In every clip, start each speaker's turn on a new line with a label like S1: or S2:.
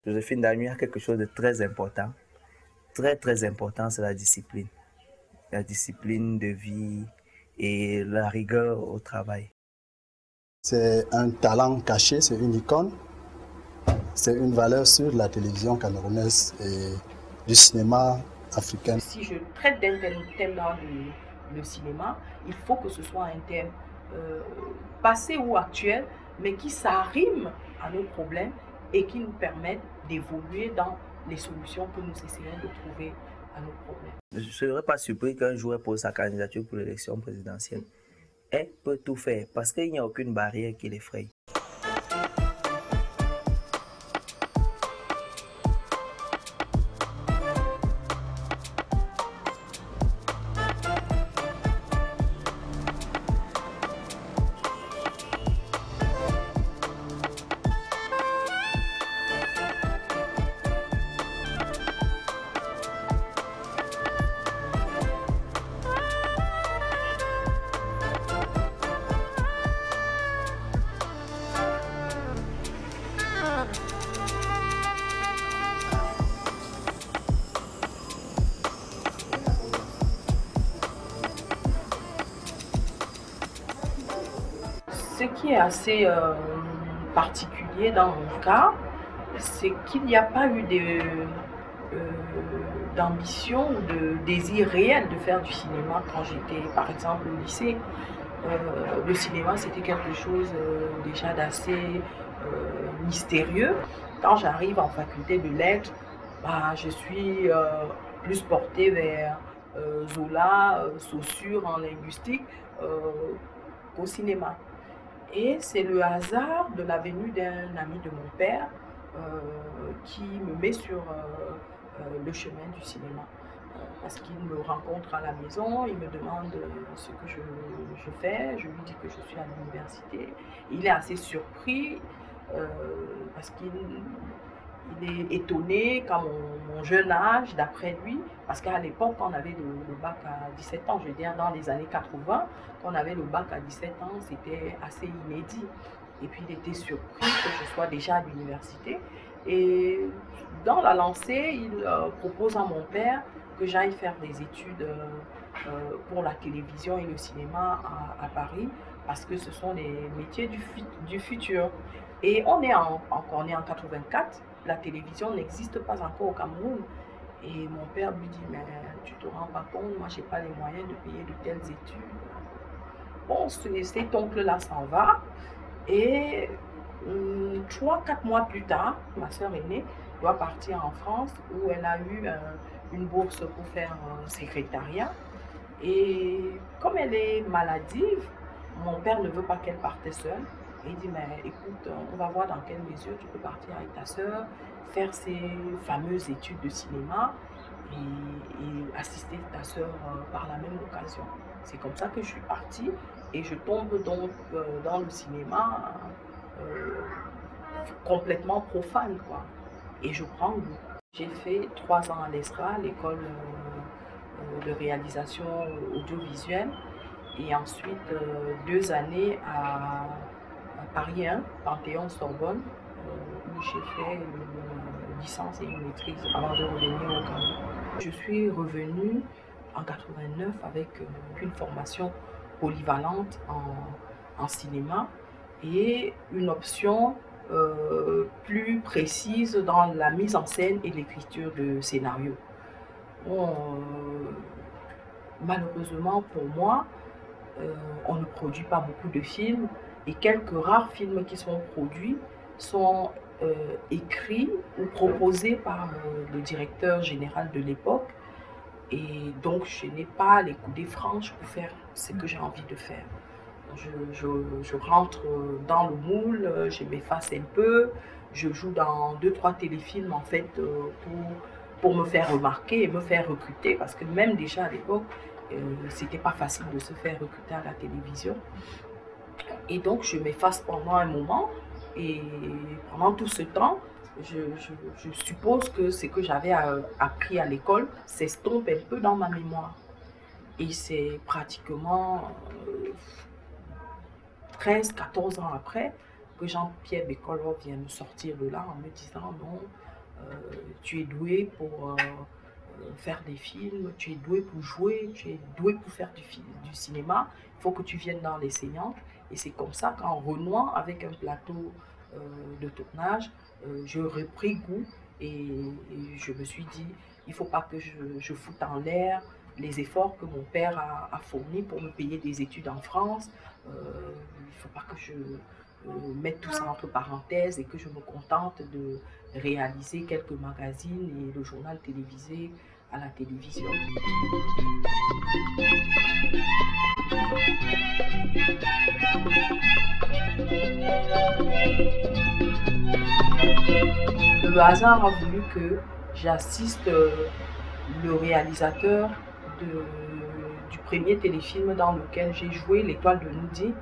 S1: Joséphine Danu a quelque chose de très important, très important, c'est la discipline. La discipline de vie et la rigueur au travail.
S2: C'est un talent caché, c'est une icône, c'est une valeur sûre de la télévision camerounaise et du cinéma africain.
S3: Si je traite d'un thème dans le cinéma, il faut que ce soit un thème passé ou actuel, mais qui s'arrime à nos problèmes et qui nous permette d'évoluer dans les solutions que nous essayons de trouver à nos problèmes.
S1: Je ne serais pas surpris qu'un joueur pose sa candidature pour l'élection présidentielle. Elle peut tout faire parce qu'il n'y a aucune barrière qui l'effraie.
S3: Ce qui est assez particulier dans mon cas, c'est qu'il n'y a pas eu d'ambition ou de désir réel de faire du cinéma quand j'étais par exemple au lycée. Le cinéma c'était quelque chose déjà d'assez mystérieux. Quand j'arrive en faculté de lettres, je suis plus portée vers Zola, Saussure en linguistique qu'au cinéma. Et c'est le hasard de la venue d'un ami de mon père qui me met sur le chemin du cinéma. Parce qu'il me rencontre à la maison, il me demande ce que je fais, je lui dis que je suis à l'université. Il est assez surpris parce qu'il est étonné qu'à mon jeune âge, d'après lui, parce qu'à l'époque, on avait le bac à 17 ans, je veux dire dans les années 80, quand on avait le bac à 17 ans, c'était assez inédit. Et puis il était surpris que je sois déjà à l'université. Et dans la lancée, il propose à mon père que j'aille faire des études pour la télévision et le cinéma à Paris, parce que ce sont les métiers du futur. Et on est en 84, la télévision n'existe pas encore au Cameroun. Et mon père lui dit, mais tu te rends pas compte, moi j'ai pas les moyens de payer de telles études. Bon, cet oncle-là s'en va. Et 3-4 mois plus tard, ma soeur aînée doit partir en France où elle a eu une bourse pour faire un secrétariat. Et comme elle est maladive, mon père ne veut pas qu'elle parte seule. Et il dit, mais écoute, on va voir dans quelle mesure tu peux partir avec ta soeur, faire ces fameuses études de cinéma et assister ta soeur par la même occasion. C'est comme ça que je suis partie et je tombe donc dans le cinéma complètement profane, quoi. Et je prends goût. J'ai fait 3 ans à l'ESRA, l'école de réalisation audiovisuelle, et ensuite 2 années à Paris 1, Panthéon-Sorbonne, où j'ai fait une licence et une maîtrise avant de revenir au Cameroun. Je suis revenue en 89 avec une formation polyvalente en cinéma et une option plus précise dans la mise en scène et l'écriture de scénarios. Bon, malheureusement pour moi, on ne produit pas beaucoup de films et quelques rares films qui sont produits sont écrits ou proposés par le directeur général de l'époque. Et donc, je n'ai pas les coudées franches pour faire ce que j'ai envie de faire. Je rentre dans le moule, je m'efface un peu, je joue dans 2-3 téléfilms en fait pour me faire remarquer et me faire recruter, parce que même déjà à l'époque, c'était pas facile de se faire recruter à la télévision. Et donc, je m'efface pendant un moment et pendant tout ce temps, je suppose que ce que j'avais appris à l'école s'estompe un peu dans ma mémoire. Et c'est pratiquement 13-14 ans après que Jean-Pierre Beccolo vient me sortir de là en me disant non, tu es doué pour faire des films, tu es doué pour jouer, tu es doué pour faire du cinéma, il faut que tu viennes dans les saignantes. Et c'est comme ça qu'en renouant avec un plateau de tournage, je repris goût et je me suis dit, il ne faut pas que je foute en l'air les efforts que mon père a fournis pour me payer des études en France. Il ne faut pas que je mette tout ça entre parenthèses et que je me contente de réaliser quelques magazines et le journal télévisé à la télévision. Le hasard a voulu que j'assiste le réalisateur du premier téléfilm dans lequel j'ai joué, L'Étoile de Nudi.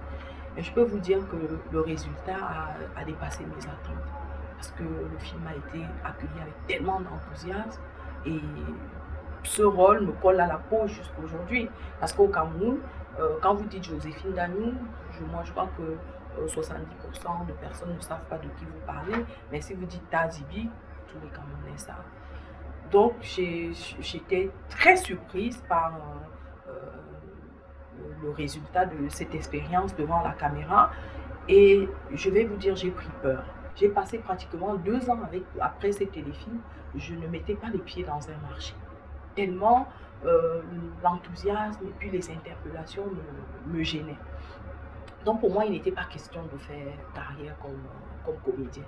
S3: Et je peux vous dire que le résultat a dépassé mes attentes. Parce que le film a été accueilli avec tellement d'enthousiasme. Et ce rôle me colle à la peau jusqu'aujourd'hui. Parce qu'au Cameroun, quand vous dites Joséphine Dagnou, moi je crois que 70% de personnes ne savent pas de qui vous parlez. Mais si vous dites Tazibi, tous les Camerounais savent. Donc j'étais très surprise par le résultat de cette expérience devant la caméra. Et je vais vous dire, j'ai pris peur. J'ai passé pratiquement 2 ans après ces téléfilms, je ne mettais pas les pieds dans un marché. Tellement l'enthousiasme et puis les interpellations me gênaient. Donc pour moi, il n'était pas question de faire carrière comme comédien.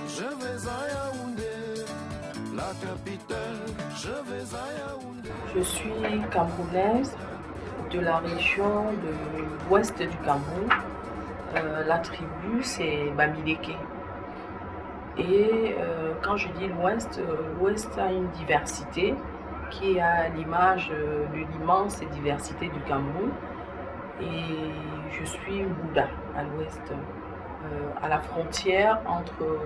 S4: Je vais à Yaoundé, la capitale, je vais à Yaoundé.
S3: Je suis camerounaise de la région de l'ouest du Cameroun. La tribu, c'est Bamileke. Et quand je dis l'ouest, l'ouest a une diversité qui est à l'image de l'immense diversité du Cameroun. Et je suis Bouddha à l'ouest, à la frontière entre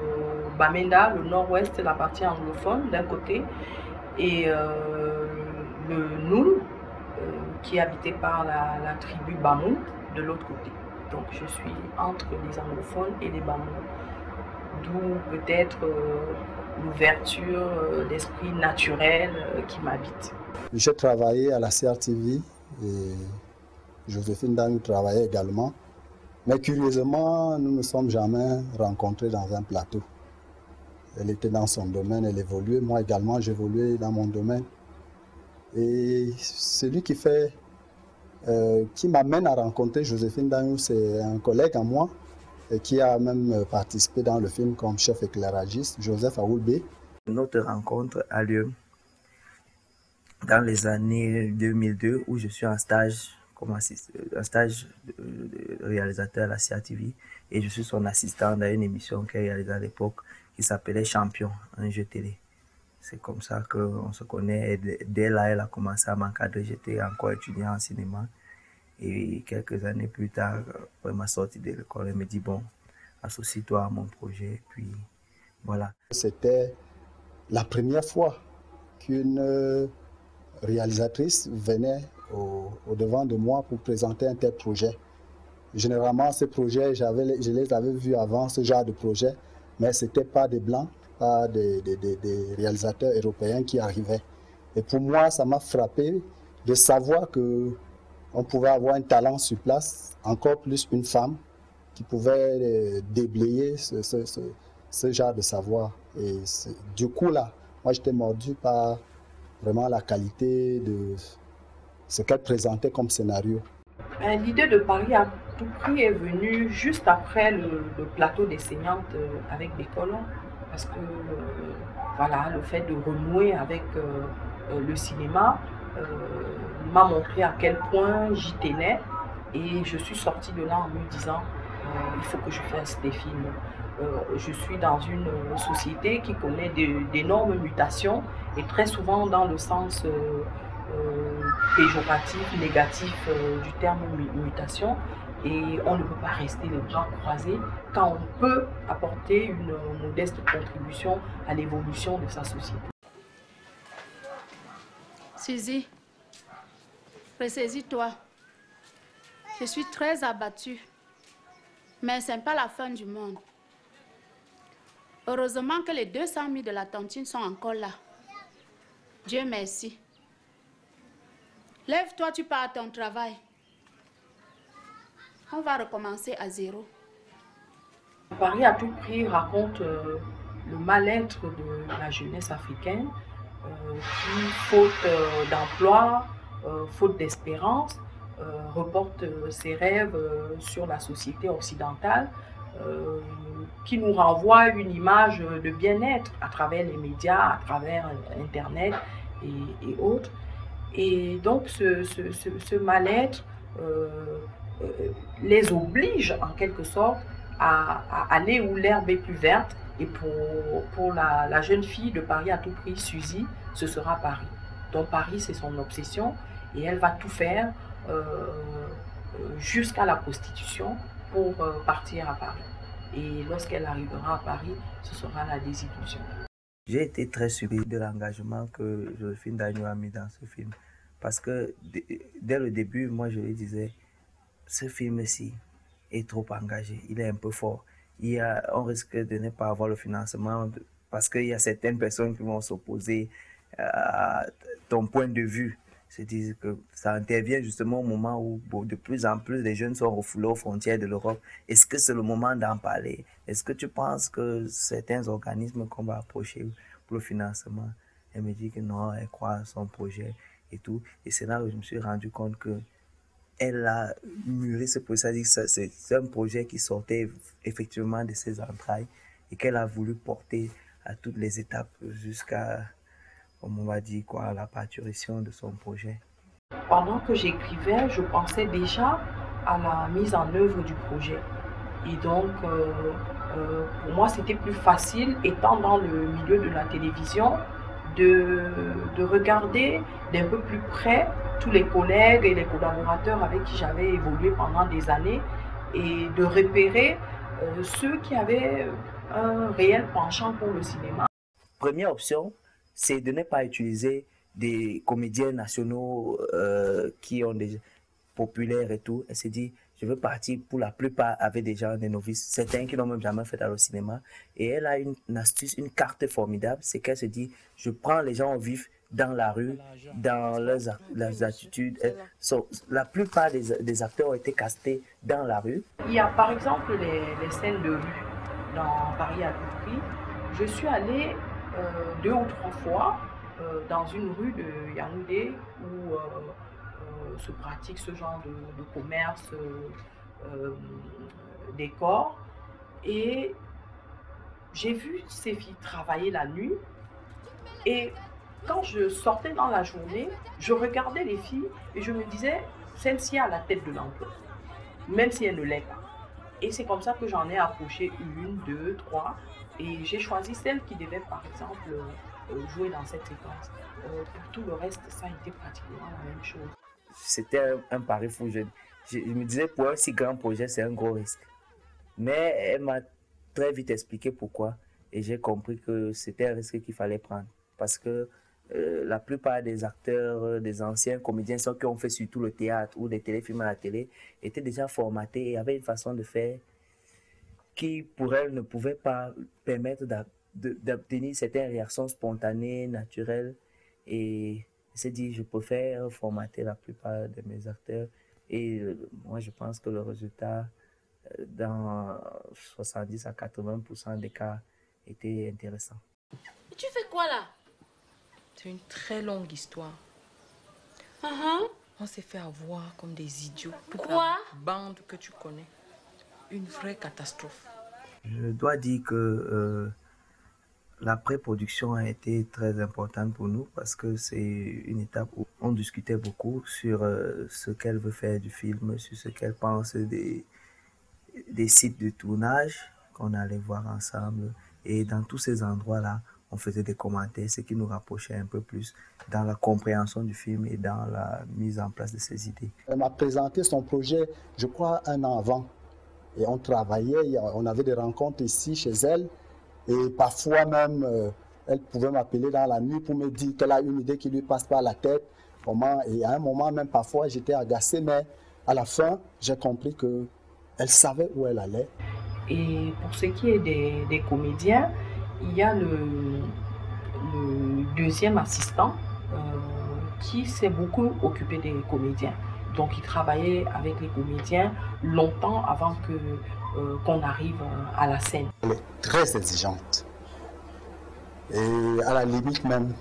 S3: Bamenda, le nord-ouest, la partie anglophone d'un côté, et le Noul, qui est habité par la tribu Bamou, de l'autre côté. Donc je suis entre les anglophones et les Bamou. D'où peut-être l'ouverture d'esprit naturel qui m'habite.
S2: J'ai travaillé à la CRTV et Joséphine Dagnou travaillait également. Mais curieusement, nous ne nous sommes jamais rencontrés dans un plateau. Elle était dans son domaine, elle évoluait. Moi également, j'évoluais dans mon domaine. Et celui qui m'amène à rencontrer Joséphine Dagnou, c'est un collègue à moi et qui a même participé dans le film comme chef éclairagiste, Joseph Aoulbé.
S1: Notre rencontre a lieu dans les années 2002 où je suis en stage de réalisateur à la CRTV et je suis son assistant dans une émission qu'elle réalisait à l'époque qui s'appelait Champion, un jeu télé. C'est comme ça qu'on se connaît. Et dès là, elle a commencé à m'encadrer. J'étais encore étudiant en cinéma. Et quelques années plus tard, après ma sortie de l'école, elle me dit, bon, associe-toi à mon projet. Puis voilà.
S2: C'était la première fois qu'une réalisatrice venait au devant de moi pour présenter un tel projet. Généralement, ces projets, je les avais vus avant, ce genre de projet, mais ce n'était pas des Blancs, pas des réalisateurs européens qui arrivaient. Et pour moi, ça m'a frappé de savoir qu'on pouvait avoir un talent sur place, encore plus une femme, qui pouvait déblayer ce genre de savoir. Et du coup, là, moi, j'étais mordu par vraiment la qualité de ce qu'elle présentait comme scénario.
S3: L'idée de Paris à tout prix est venue juste après le plateau des saignantes avec Beccolo, parce que voilà, le fait de renouer avec le cinéma m'a montré à quel point j'y tenais, et je suis sortie de là en me disant il faut que je fasse des films. Je suis dans une société qui connaît d'énormes mutations, et très souvent dans le sens péjoratif, négatif du terme mutation, et on ne peut pas rester les bras croisés quand on peut apporter une modeste contribution à l'évolution de sa société.
S5: Suzy, Ressaisis-toi. Je suis très abattue. Mais ce n'est pas la fin du monde. Heureusement que les 200 000 de la tontine sont encore là. Dieu merci. Lève-toi, tu pars à ton travail. On va recommencer à zéro.
S3: Paris à tout prix raconte le mal-être de la jeunesse africaine qui, faute d'emploi, faute d'espérance, reporte ses rêves sur la société occidentale, qui nous renvoie une image de bien-être à travers les médias, à travers Internet et autres. Et donc ce mal-être les oblige en quelque sorte à aller où l'herbe est plus verte. Et pour la jeune fille de Paris à tout prix, Suzy, ce sera Paris. Donc Paris, c'est son obsession et elle va tout faire jusqu'à la prostitution pour partir à Paris. Et lorsqu'elle arrivera à Paris, ce sera la désillusion.
S1: J'ai été très surpris de l'engagement que Joséphine Dagneau a mis dans ce film. Parce que dès le début, moi je lui disais, ce film-ci est trop engagé, il est un peu fort. On risque de ne pas avoir le financement parce qu'il y a certaines personnes qui vont s'opposer à ton point de vue. C'est-à-dire que ça intervient justement au moment où de plus en plus les jeunes sont refoulés aux frontières de l'Europe. Est-ce que c'est le moment d'en parler? Est-ce que tu penses que certains organismes qu'on va approcher pour le financement, elle me dit que non, elle croit à son projet et tout. Et c'est là où je me suis rendu compte que elle a mûri ce projet. C'est un projet qui sortait effectivement de ses entrailles et qu'elle a voulu porter à toutes les étapes jusqu'à, comme on va dire, la parturition de son projet.
S3: Pendant que j'écrivais, je pensais déjà à la mise en œuvre du projet. Et donc, pour moi, c'était plus facile, étant dans le milieu de la télévision, de regarder d'un peu plus près tous les collègues et les collaborateurs avec qui j'avais évolué pendant des années et de repérer ceux qui avaient un réel penchant pour le cinéma.
S1: Première option, c'est de ne pas utiliser des comédiens nationaux qui ont des populaires et tout. Elle s'est dit, je veux partir, pour la plupart avaient déjà des novices, certains qui n'ont même jamais fait dans le cinéma. Et elle a une astuce, une carte formidable, c'est qu'elle se dit, je prends les gens au vif dans la rue, dans leurs attitudes. La plupart des acteurs ont été castés dans la rue.
S3: Il y a par exemple les scènes de rue dans Paris à tout prix. Je suis allée 2 ou 3 fois dans une rue de Yaoundé où se pratique ce genre de commerce des corps. Et j'ai vu ces filles travailler la nuit. Et quand je sortais dans la journée, je regardais les filles et je me disais, celle-ci a la tête de l'emploi, même si elle ne l'est pas. Et c'est comme ça que j'en ai approché 1, 2, 3. Et j'ai choisi celle qui devait, par exemple, jouer dans cette séquence. Pour tout le reste, ça a été pratiquement la même chose.
S1: C'était un pari fou. Je me disais, pour un si grand projet, c'est un gros risque. Mais elle m'a très vite expliqué pourquoi. Et j'ai compris que c'était un risque qu'il fallait prendre. Parce que la plupart des acteurs, des anciens comédiens, ceux qui ont fait surtout le théâtre ou des téléfilms à la télé, étaient déjà formatés et avaient une façon de faire qui, pour elles, ne pouvait pas permettre d'obtenir certaines réactions spontanées, naturelles. Et elle s'est dit, je préfère formater la plupart de mes acteurs. Et moi, je pense que le résultat, dans 70 à 80% des cas, était intéressant.
S5: Et tu fais quoi là?
S6: C'est une très longue histoire. On s'est fait avoir comme des idiots.
S5: Quoi?
S6: La bande que tu connais. Une vraie catastrophe.
S1: Je dois dire que la pré-production a été très importante pour nous parce que c'est une étape où on discutait beaucoup sur ce qu'elle veut faire du film, sur ce qu'elle pense des sites de tournage qu'on allait voir ensemble. Et dans tous ces endroits-là, on faisait des commentaires, ce qui nous rapprochait un peu plus dans la compréhension du film et dans la mise en place de ses idées.
S2: Elle m'a présenté son projet, je crois, 1 an avant. Et on travaillait, on avait des rencontres ici chez elle. Et parfois même, elle pouvait m'appeler dans la nuit pour me dire qu'elle a une idée qui lui passe par la tête. comment. Et à un moment, même parfois, j'étais agacé, mais à la fin, j'ai compris qu'elle savait où elle allait.
S3: Et pour ce qui est des comédiens, il y a le deuxième assistant qui s'est beaucoup occupé des comédiens. Donc il travaillait avec les comédiens longtemps avant qu'on arrive à la scène.
S2: Elle est très exigeante. Et à la limite même,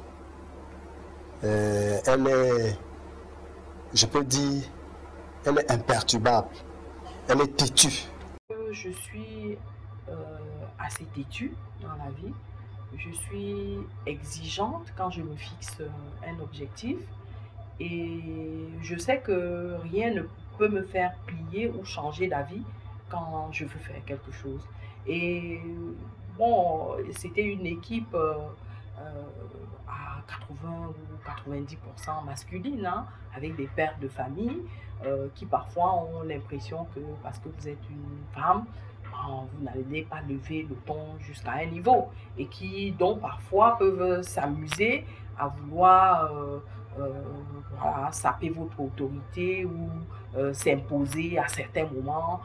S2: elle est, je peux dire, elle est imperturbable. Elle est têtue.
S3: Je suis assez têtue dans la vie. Je suis exigeante quand je me fixe un objectif. Et je sais que rien ne peut me faire plier ou changer d'avis quand je veux faire quelque chose. Et bon, c'était une équipe à 80 ou 90% masculine, hein, avec des pères de famille qui parfois ont l'impression que parce que vous êtes une femme, vous n'allez pas lever le ton jusqu'à un niveau et qui donc parfois peuvent s'amuser à vouloir voilà, saper votre autorité ou s'imposer à certains moments,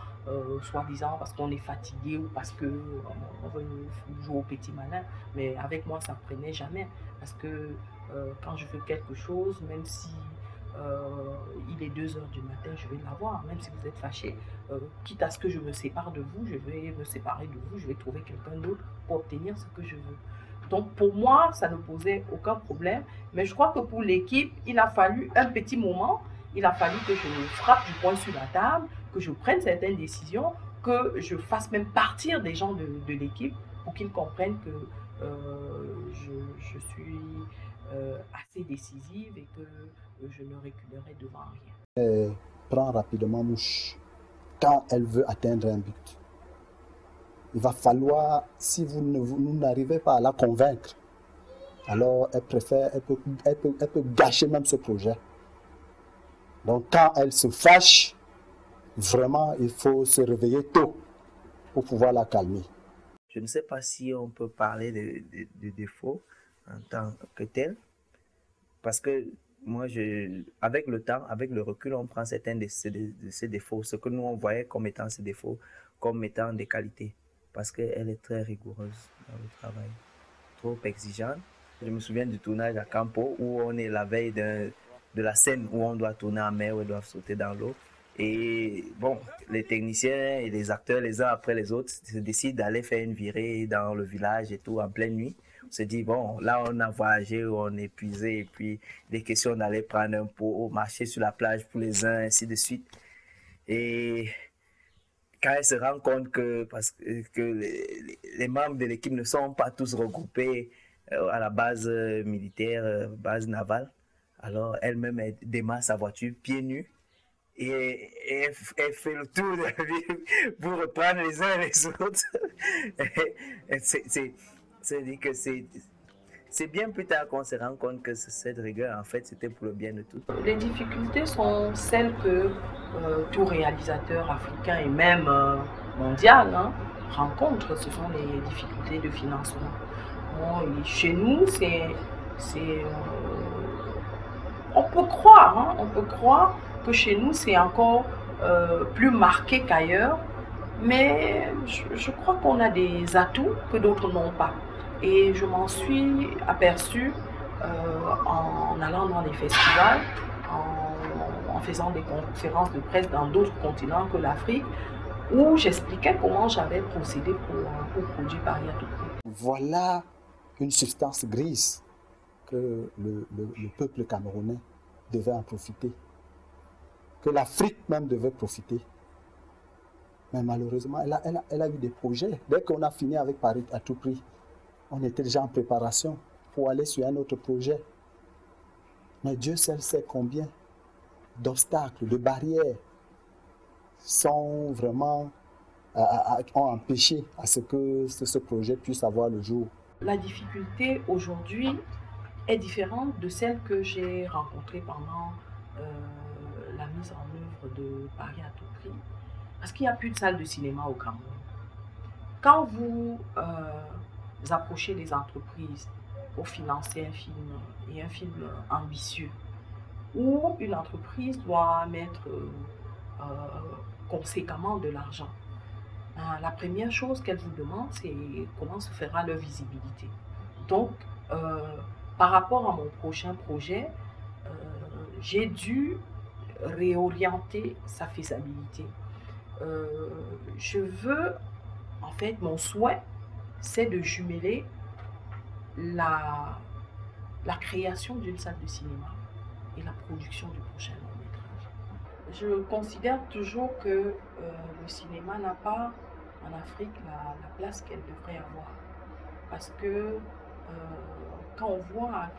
S3: soi-disant parce qu'on est fatigué ou parce qu'on veut jouer au petit malin. Mais avec moi, ça ne prenait jamais. Parce que quand je veux quelque chose, même si il est 2 heures du matin, je vais l'avoir. Même si vous êtes fâché, quitte à ce que je me sépare de vous, je vais me séparer de vous, je vais trouver quelqu'un d'autre pour obtenir ce que je veux. Donc pour moi, ça ne posait aucun problème. Mais je crois que pour l'équipe, il a fallu un petit moment. Il a fallu que je frappe du poing sur la table, que je prenne certaines décisions, que je fasse même partir des gens de l'équipe pour qu'ils comprennent que je suis assez décisive et que je ne reculerai devant rien.
S2: Elle prend rapidement mouche quand elle veut atteindre un but. Il va falloir, si vous n'arrivez pas à la convaincre, alors elle peut gâcher même ce projet. Donc quand elle se fâche, vraiment il faut se réveiller tôt pour pouvoir la calmer.
S1: Je ne sais pas si on peut parler de défauts en tant que tel, parce que moi, avec le temps, avec le recul, on prend certains de ces défauts, ce que nous on voyait comme étant ces défauts, comme étant des qualités, parce qu'elle est très rigoureuse dans le travail, trop exigeante. Je me souviens du tournage à Campo, où on est la veille de la scène où on doit tourner en mer, où ils doivent sauter dans l'eau. Et bon, les techniciens et les acteurs, les uns après les autres, se décident d'aller faire une virée dans le village et tout, en pleine nuit. On se dit, bon, là on a voyagé, on est épuisé, et puis des questions d'aller prendre un pot, marcher sur la plage pour les uns, ainsi de suite. Et quand elle se rend compte que, les membres de l'équipe ne sont pas tous regroupés à la base militaire, base navale, alors elle-même elle démarre sa voiture pieds nus et elle fait le tour de la ville pour reprendre les uns et les autres. C'est-à-dire que c'est bien plus tard qu'on se rend compte que cette rigueur, en fait, c'était pour le bien de tous.
S3: Les difficultés sont celles que tout réalisateur africain et même mondial rencontre. Ce sont les difficultés de financement. Bon, et chez nous, on peut croire que chez nous, c'est encore plus marqué qu'ailleurs. Mais je crois qu'on a des atouts que d'autres n'ont pas. Et je m'en suis aperçue en allant dans des festivals, en faisant des conférences de presse dans d'autres continents que l'Afrique, où j'expliquais comment j'avais procédé pour produire Paris à tout prix.
S2: Voilà une substance grise que le peuple camerounais devait en profiter, que l'Afrique même devait profiter. Mais malheureusement, elle a eu des projets. Dès qu'on a fini avec Paris à tout prix, on était déjà en préparation pour aller sur un autre projet. Mais Dieu seul sait combien d'obstacles, de barrières sont vraiment ont empêché à ce que ce projet puisse avoir le jour.
S3: La difficulté aujourd'hui est différente de celle que j'ai rencontrée pendant la mise en œuvre de Paris à tout prix. Parce qu'il n'y a plus de salle de cinéma au Cameroun. Quand vous approchez les entreprises pour financer un film, et un film ambitieux, où une entreprise doit mettre conséquemment de l'argent. La première chose qu'elle vous demande, c'est comment se fera leur visibilité. Donc, par rapport à mon prochain projet, j'ai dû réorienter sa faisabilité. Je veux, en fait, mon souhait, c'est de jumeler la création d'une salle de cinéma et la production du prochain long-métrage. Je considère toujours que le cinéma n'a pas en Afrique la place qu'elle devrait avoir. Parce que quand on voit à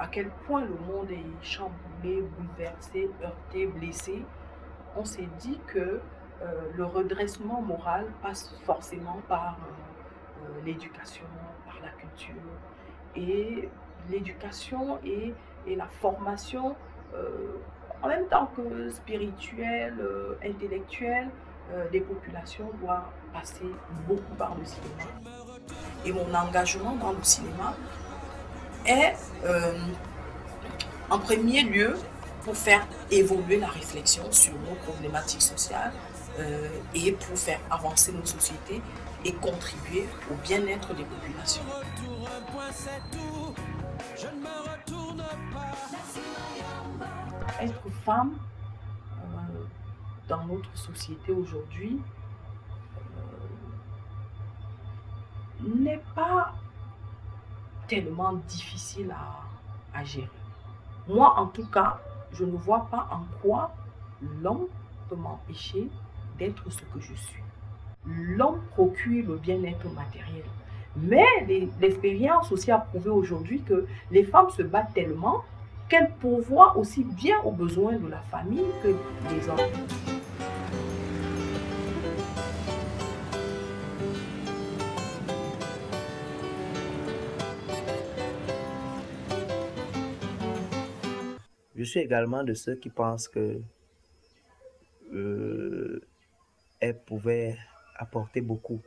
S3: quel point le monde est chamboulé, bouleversé, heurté, blessé, on s'est dit que le redressement moral passe forcément par l'éducation, par la culture. Et l'éducation et la formation, en même temps que spirituelle, intellectuelle, des populations doit passer beaucoup par le cinéma. Et mon engagement dans le cinéma est en premier lieu pour faire évoluer la réflexion sur nos problématiques sociales et pour faire avancer nos sociétés et contribuer au bien-être des populations. Être femme dans notre société aujourd'hui n'est pas tellement difficile à gérer. Moi, en tout cas, je ne vois pas en quoi l'homme peut m'empêcher d'être ce que je suis. L'homme procure le bien-être matériel. Mais l'expérience aussi a prouvé aujourd'hui que les femmes se battent tellement qu'elles pourvoient aussi bien aux besoins de la famille que des hommes.
S1: Je suis également de ceux qui pensent que elle pouvait apporter beaucoup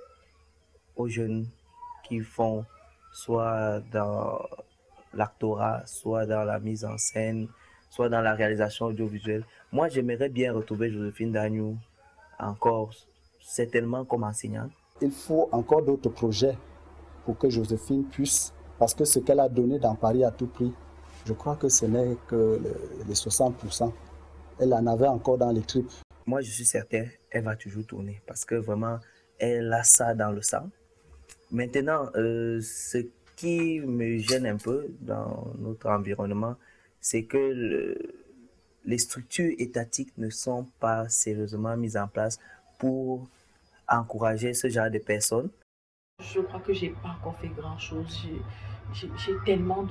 S1: aux jeunes qui font soit dans l'actorat, soit dans la mise en scène, soit dans la réalisation audiovisuelle. Moi, j'aimerais bien retrouver Joséphine Dagnou encore, certainement comme enseignante.
S2: Il faut encore d'autres projets pour que Joséphine puisse, parce que ce qu'elle a donné dans Paris à tout prix, je crois que ce n'est que les 60%. Elle en avait encore dans les tripes.
S1: Moi, je suis certain, elle va toujours tourner parce que vraiment, elle a ça dans le sang. Maintenant, ce qui me gêne un peu dans notre environnement, c'est que les structures étatiques ne sont pas sérieusement mises en place pour encourager ce genre de personnes.
S3: Je crois que je n'ai pas encore fait grand-chose. J'ai tellement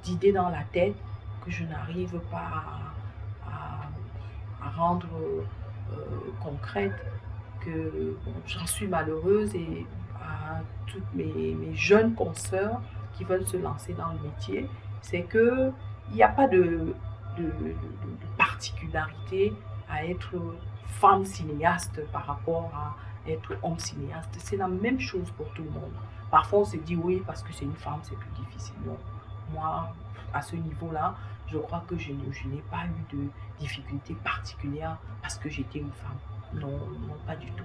S3: d'idées dans la tête que je n'arrive pas à rendre concrète, que bon, j'en suis malheureuse, et à toutes mes jeunes consoeurs qui veulent se lancer dans le métier, c'est qu'il n'y a pas de particularité à être femme cinéaste par rapport à être homme cinéaste. C'est la même chose pour tout le monde. Parfois on se dit oui, parce que c'est une femme c'est plus difficile. Non, moi à ce niveau-là, je crois que je n'ai pas eu de difficultés particulières parce que j'étais une femme. Non, non, pas du tout.